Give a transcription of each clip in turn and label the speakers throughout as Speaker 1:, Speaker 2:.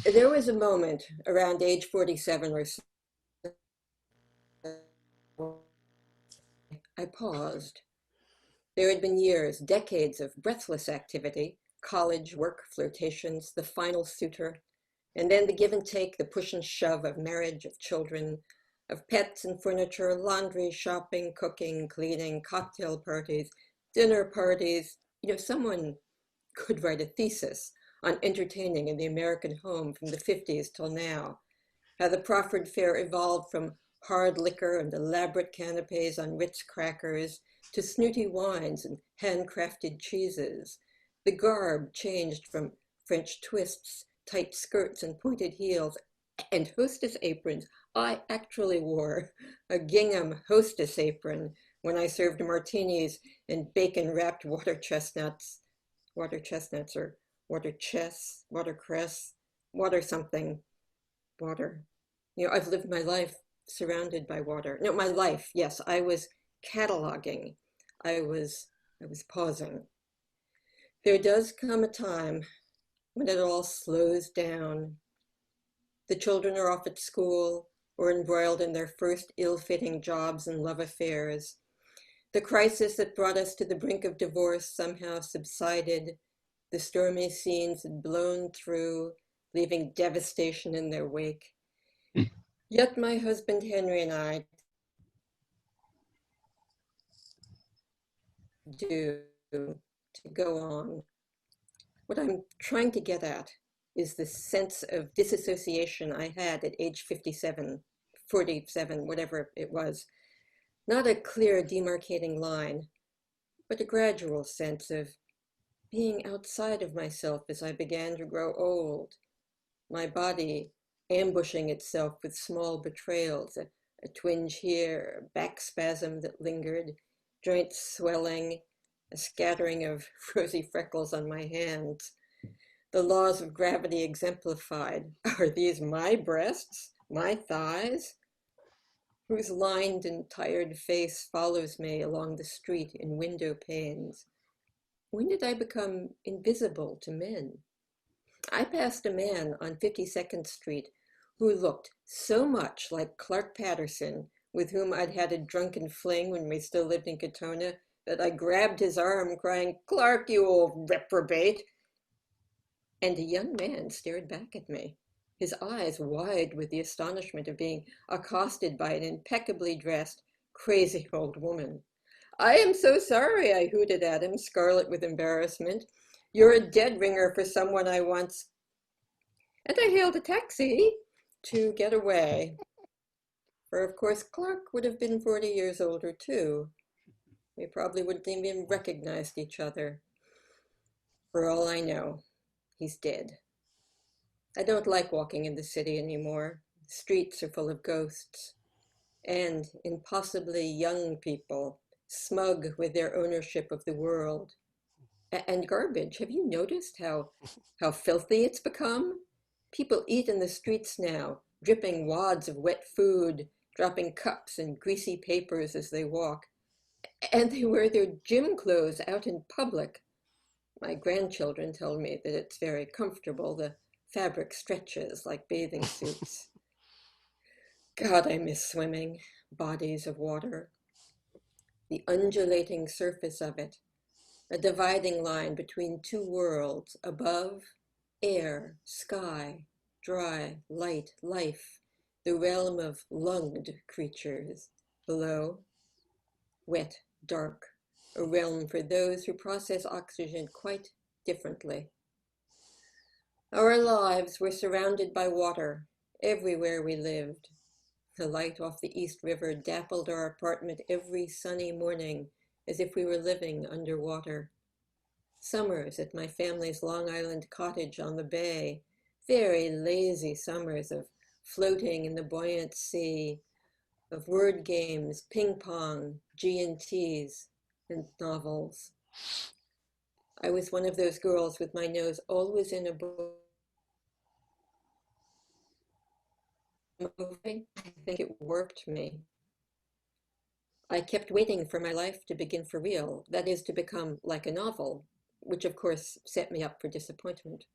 Speaker 1: There was a moment around age 47 or so, I paused. There had been years, decades of breathless activity, college, work, flirtations, the final suitor, and then the give and take, the push and shove of marriage, of children, of pets and furniture, laundry, shopping, cooking, cleaning, cocktail parties, dinner parties. Someone could write a thesis on entertaining in the American home from the 50s till now, how the proffered fare evolved from hard liquor and elaborate canapes on Ritz crackers to snooty wines and handcrafted cheeses. The garb changed from French twists, tight skirts, and pointed heels, and hostess aprons. I actually wore a gingham hostess apron when I served martinis and bacon-wrapped water chestnuts or watercress, water something, water. I've lived my life surrounded by water. No, my life, yes, I was cataloging. I was pausing. There does come a time when it all slows down. The children are off at school or embroiled in their first ill-fitting jobs and love affairs. The crisis that brought us to the brink of divorce somehow subsided. The stormy scenes had blown through, leaving devastation in their wake. Yet my husband Henry and I do to go on. What I'm trying to get at is the sense of disassociation I had at age 57, 47, whatever it was. Not a clear demarcating line, but a gradual sense of being outside of myself as I began to grow old. My body ambushing itself with small betrayals, a twinge here, a back spasm that lingered, joints swelling, a scattering of rosy freckles on my hands. The laws of gravity exemplified. Are these my breasts, my thighs? Whose lined and tired face follows me along the street in window panes? When did I become invisible to men? I passed a man on 52nd Street who looked so much like Clark Patterson, with whom I'd had a drunken fling when we still lived in Katona, that I grabbed his arm, crying, "Clark, you old reprobate!" And a young man stared back at me, his eyes wide with the astonishment of being accosted by an impeccably dressed, crazy old woman. "I am so sorry," I hooted at him, scarlet with embarrassment. "You're a dead ringer for someone I once—" And I hailed a taxi to get away. For of course Clark would have been 40 years older too. We probably wouldn't even recognized each other. For all I know, he's dead. I don't like walking in the city anymore. The streets are full of ghosts and impossibly young people, smug with their ownership of the world. And garbage. Have you noticed how filthy it's become? People eat in the streets now, dripping wads of wet food, dropping cups and greasy papers as they walk. And they wear their gym clothes out in public. My grandchildren tell me that it's very comfortable. The fabric stretches like bathing suits. God, I miss swimming, bodies of water. The undulating surface of it, a dividing line between two worlds, above, air, sky, dry, light, life, the realm of lunged creatures, below, wet, dark, a realm for those who process oxygen quite differently. Our lives were surrounded by water everywhere we lived. The light off the East River dappled our apartment every sunny morning as if we were living underwater. Summers at my family's Long Island cottage on the bay, very lazy summers of floating in the buoyant sea, of word games, ping pong, G&Ts, and novels. I was one of those girls with my nose always in a book. I think it worked me. I kept waiting for my life to begin for real, that is, to become like a novel, which of course set me up for disappointment.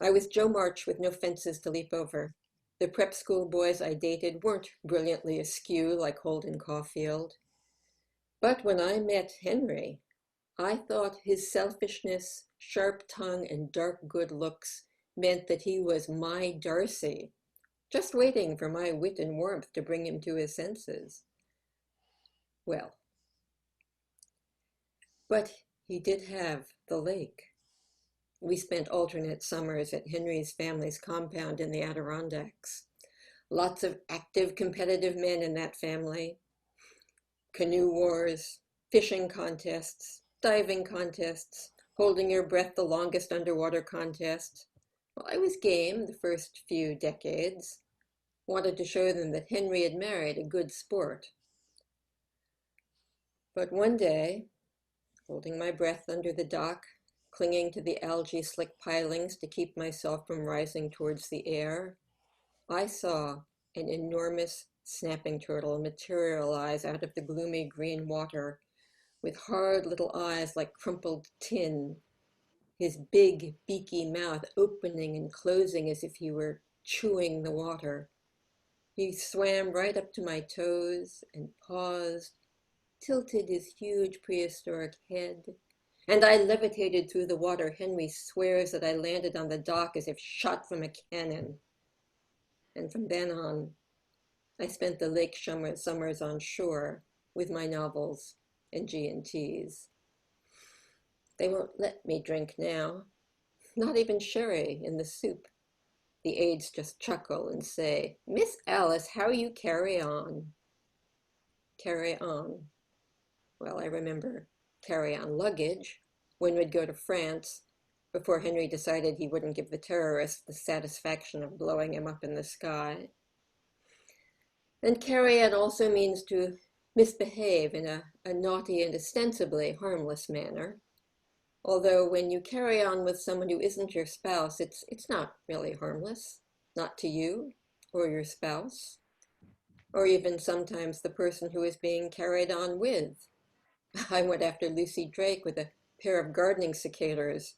Speaker 1: I was Joe March with no fences to leap over. The prep school boys I dated weren't brilliantly askew like Holden Caulfield. But when I met Henry, I thought his selfishness, sharp tongue, and dark good looks meant that he was my Darcy, just waiting for my wit and warmth to bring him to his senses. Well, but he did have the lake. We spent alternate summers at Henry's family's compound in the Adirondacks. Lots of active, competitive men in that family. Canoe wars, fishing contests, diving contests, holding your breath the longest underwater contest. Well, I was game the first few decades. Wanted to show them that Henry had married a good sport. But one day, holding my breath under the dock, clinging to the algae slick pilings to keep myself from rising towards the air, I saw an enormous snapping turtle materialize out of the gloomy green water with hard little eyes like crumpled tin, his big beaky mouth opening and closing as if he were chewing the water. He swam right up to my toes and paused, tilted his huge prehistoric head, and I levitated through the water. Henry swears that I landed on the dock as if shot from a cannon. And from then on, I spent the lake summers on shore with my novels and G&Ts. They won't let me drink now, not even sherry in the soup. The aides just chuckle and say, "Miss Alice, how you carry on?" Carry on. Well, I remember carry-on luggage when we'd go to France before Henry decided he wouldn't give the terrorists the satisfaction of blowing him up in the sky. And carry-on also means to misbehave in a naughty and ostensibly harmless manner. Although when you carry on with someone who isn't your spouse, it's not really harmless, not to you or your spouse, or even sometimes the person who is being carried on with. I went after Lucy Drake with a pair of gardening secateurs.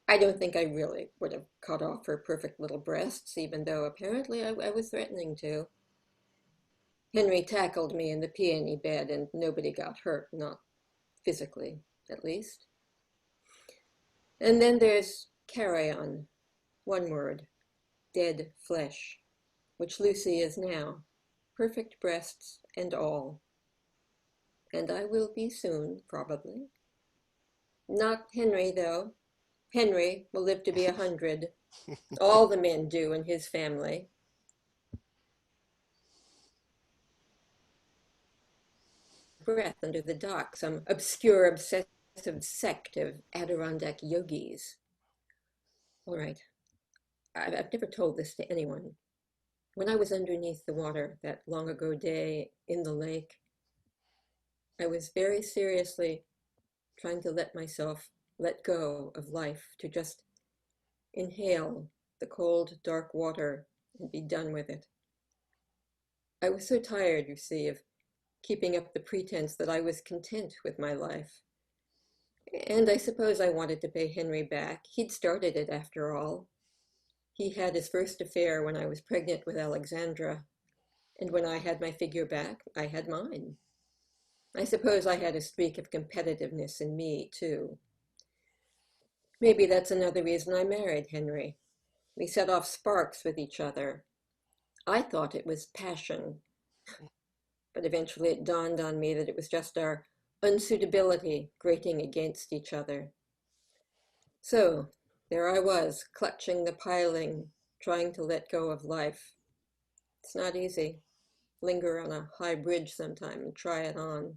Speaker 1: I don't think I really would have cut off her perfect little breasts, even though apparently I was threatening to. Henry tackled me in the peony bed and nobody got hurt, not physically, at least. And then there's carrion, one word, dead flesh, which Lucy is now, perfect breasts and all. And I will be soon, probably. Not Henry, though. Henry will live to be 100. All the men do in his family. Breath under the dock, some obscure, obsessive sect of Adirondack yogis. All right, I've never told this to anyone. When I was underneath the water that long ago day in the lake, I was very seriously trying to let myself let go of life, to just inhale the cold, dark water and be done with it. I was so tired, you see, of keeping up the pretense that I was content with my life. And I suppose I wanted to pay Henry back. He'd started it after all. He had his first affair when I was pregnant with Alexandra, and when I had my figure back, I had mine. I suppose I had a streak of competitiveness in me, too. Maybe that's another reason I married Henry. We set off sparks with each other. I thought it was passion, but eventually it dawned on me that it was just our unsuitability grating against each other. So there I was, clutching the piling, trying to let go of life. It's not easy. Linger on a high bridge sometime and try it on.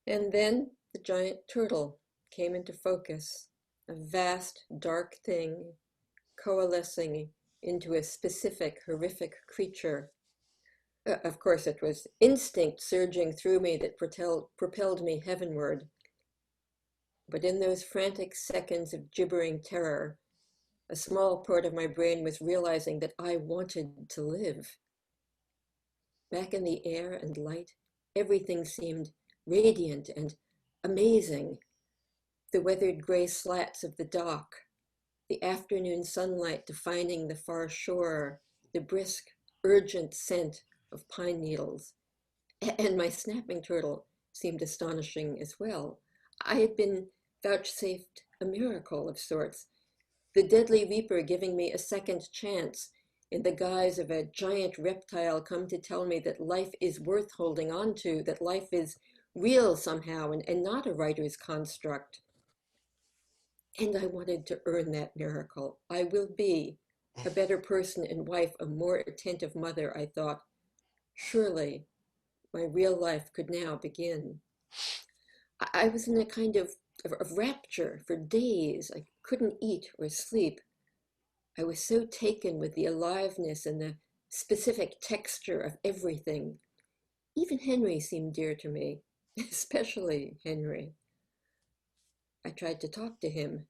Speaker 1: And then the giant turtle came into focus, a vast, dark thing coalescing into a specific, horrific creature. Of course, it was instinct surging through me that propelled me heavenward. But in those frantic seconds of gibbering terror, a small part of my brain was realizing that I wanted to live. Back in the air and light, everything seemed radiant and amazing. The weathered gray slats of the dock, the afternoon sunlight defining the far shore, the brisk, urgent scent of pine needles. And my snapping turtle seemed astonishing as well. I had been vouchsafed a miracle of sorts, the deadly reaper giving me a second chance in the guise of a giant reptile come to tell me that life is worth holding on to, that life is real somehow and not a writer's construct. And I wanted to earn that miracle. I will be a better person and wife, a more attentive mother, I thought. Surely my real life could now begin. I was in a kind of rapture for days. I couldn't eat or sleep. I was so taken with the aliveness and the specific texture of everything. Even Henry seemed dear to me, especially Henry. I tried to talk to him.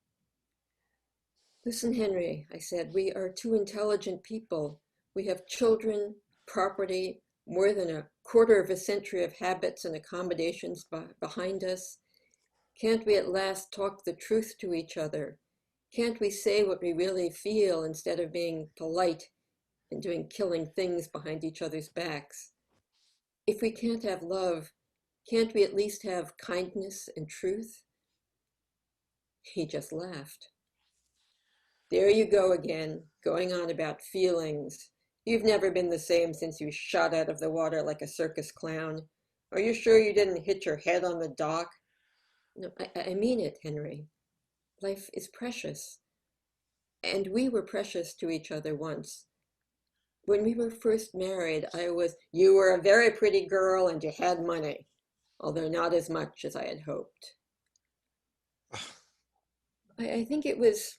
Speaker 1: Listen, Henry, I said, we are two intelligent people. We have children, property, more than a quarter of a century of habits and accommodations behind us. Can't we at last talk the truth to each other? Can't we say what we really feel instead of being polite and doing killing things behind each other's backs? If we can't have love, can't we at least have kindness and truth? He just laughed. There you go again, going on about feelings. You've never been the same since you shot out of the water like a circus clown. Are you sure you didn't hit your head on the dock? No, I mean it, Henry. Life is precious. And we were precious to each other once. When we were first married, you were a very pretty girl and you had money, although not as much as I had hoped. I think it was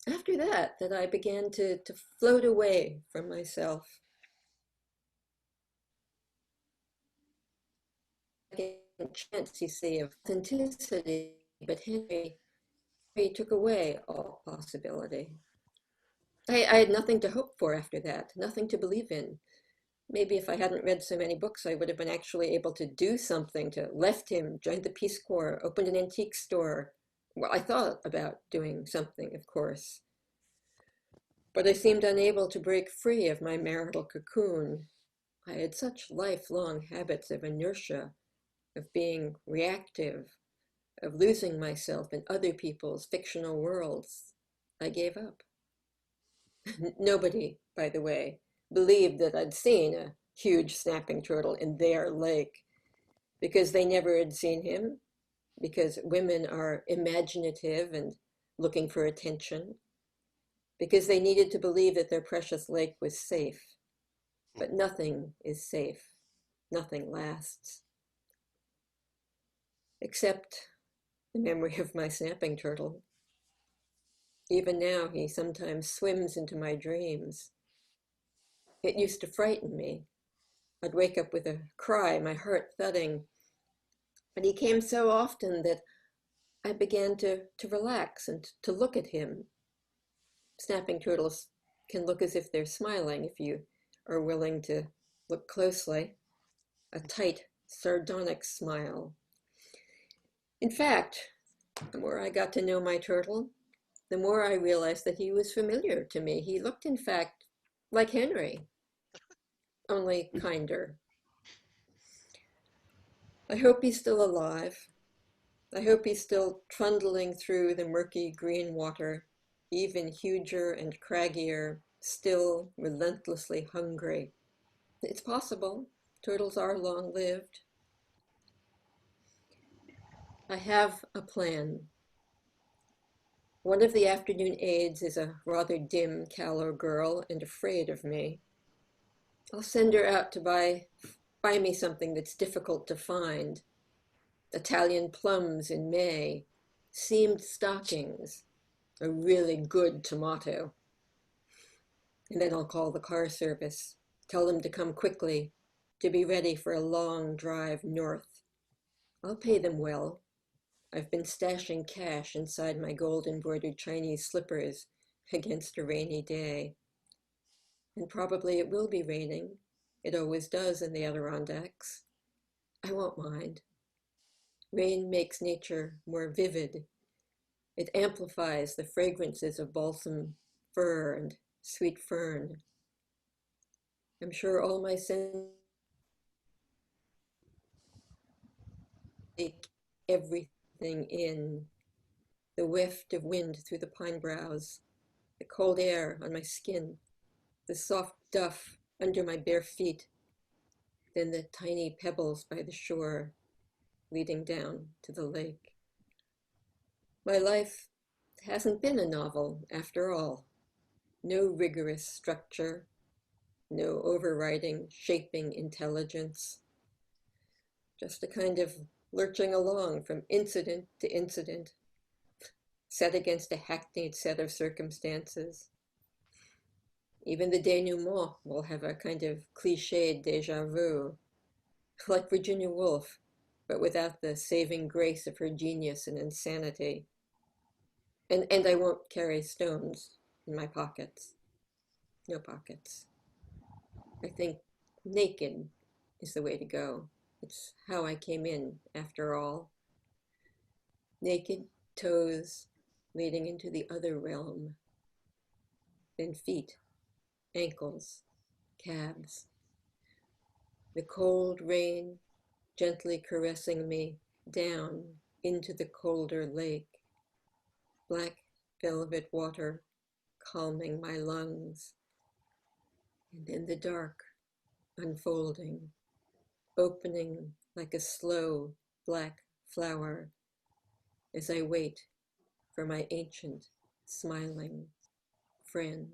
Speaker 1: after that I began to float away from myself. A chance, you see, of authenticity, but Henry took away all possibility. I had nothing to hope for after that, nothing to believe in. Maybe if I hadn't read so many books, I would have been actually able to do something, to left him, joined the Peace Corps, opened an antique store. Well, I thought about doing something, of course. But I seemed unable to break free of my marital cocoon. I had such lifelong habits of inertia, of being reactive, of losing myself in other people's fictional worlds. I gave up. Nobody, by the way, believed that I'd seen a huge snapping turtle in their lake, because they never had seen him, because women are imaginative and looking for attention, because they needed to believe that their precious lake was safe. But nothing is safe. Nothing lasts. Except the memory of my snapping turtle. Even now, he sometimes swims into my dreams. It used to frighten me. I'd wake up with a cry, my heart thudding. But he came so often that I began to relax and to look at him. Snapping turtles can look as if they're smiling if you are willing to look closely. A tight, sardonic smile. In fact, the more I got to know my turtle, the more I realized that he was familiar to me. He looked, in fact, like Henry, only kinder. I hope he's still alive. I hope he's still trundling through the murky green water, even huger and craggier, still relentlessly hungry. It's possible. Turtles are long-lived. I have a plan. One of the afternoon aides is a rather dim, callow girl and afraid of me. I'll send her out to buy me something that's difficult to find. Italian plums in May, seamed stockings, a really good tomato. And then I'll call the car service, tell them to come quickly, to be ready for a long drive north. I'll pay them well. I've been stashing cash inside my gold-embroidered Chinese slippers against a rainy day. And probably it will be raining. It always does in the Adirondacks. I won't mind. Rain makes nature more vivid. It amplifies the fragrances of balsam fir and sweet fern. I'm sure all my senses take everything in. The waft of wind through the pine boughs, the cold air on my skin, the soft duff under my bare feet, then the tiny pebbles by the shore leading down to the lake. My life hasn't been a novel after all. No rigorous structure, no overriding, shaping intelligence. Just a kind of lurching along from incident to incident, set against a hackneyed set of circumstances. Even the denouement will have a kind of cliched déjà vu, like Virginia Woolf, but without the saving grace of her genius and insanity. And I won't carry stones in my pockets. No pockets. I think naked is the way to go. It's how I came in, after all. Naked toes leading into the other realm. Then feet, ankles, calves. The cold rain gently caressing me down into the colder lake. Black velvet water calming my lungs. And then the dark unfolding, opening like a slow black flower as I wait for my ancient, smiling friend.